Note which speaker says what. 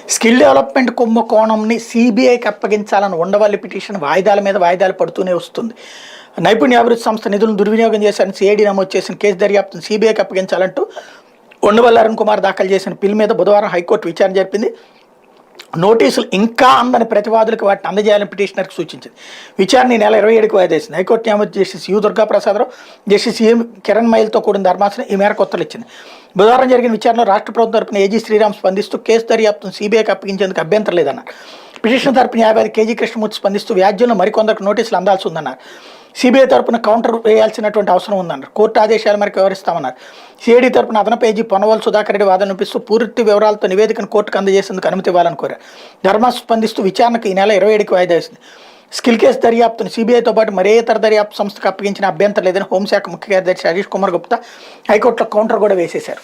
Speaker 1: Skill development కుంభకోణంని సిబిఐకి అప్పగించాలని Undavalli petition వాయిదాల మీద వాయిదాలు పడుతూనే వస్తుంది. నైపుణ్యాభివృద్ధి సంస్థ నిధులను దుర్వినియోగం చేశారని సిఐడి నమోదు చేసిన కేసు దర్యాప్తును సిబిఐకి అప్పగించాలంటూ ఉండవల్లి అరుణ్ కుమార్ దాఖలు చేసిన పిల్ మీద బుధవారం హైకోర్టు విచారణ జరిపింది. నోటీసులు ఇంకా అందని ప్రతివాదులకు వాటిని అందజేయాలని పిటిషనర్కి సూచించింది. విచారణ ఈ నెల 27కి వాయిదా వేసింది. హైకోర్టు న్యాయమూర్తి justice U Durgaprasadarao, justice Kiran మైల్తో కూడిన ధర్మాసనం ఈ మేరకు ఉత్తర్వులు ఇచ్చింది. బుధవారం జరిగిన విచారణలో రాష్ట్ర ప్రభుత్వం తరపున ఏజీ శ్రీరామ్ స్పందిస్తూ కేసు దర్యాప్తును సిబిఐకి అప్పగించేందుకు అభ్యంతరం లేదన్నారు. పిటిషన్ తరపు న్యాయవాది కేజీ కృష్ణమూర్తి స్పందిస్తూ వ్యాజ్యంలో మరికొందరికి నోటీసులు అందాల్సి ఉందన్నారు. సిబిఐ తరపున కౌంటర్ వేయాల్సినటువంటి అవసరం ఉందన్నారు. కోర్టు ఆదేశాల మేరకు వివరిస్తామన్నారు. సిఐడి తరపున అదనపు ఏజీ పొన్నవోలు సుధాకర్ రెడ్డి వాదన వినిపిస్తూ పూర్తి వివరాలతో నివేదికను కోర్టుకు అందజేసేందుకు అనుమతి ఇవ్వాలని కోరారు. ధర్మాసనం స్పందిస్తూ విచారణకు ఈ నెల 27కి వాయిదా వేసింది. స్కిల్ కేసు దర్యాప్తును సిబిఐతో పాటు మరే ఇతర దర్యాప్తు సంస్థకు అప్పగించిన అభ్యంతరం లేదని హోంశాఖ ముఖ్య కార్యదర్శి హరీష్ కుమార్ గుప్తా హైకోర్టులో కౌంటర్ కూడా వేసేశారు.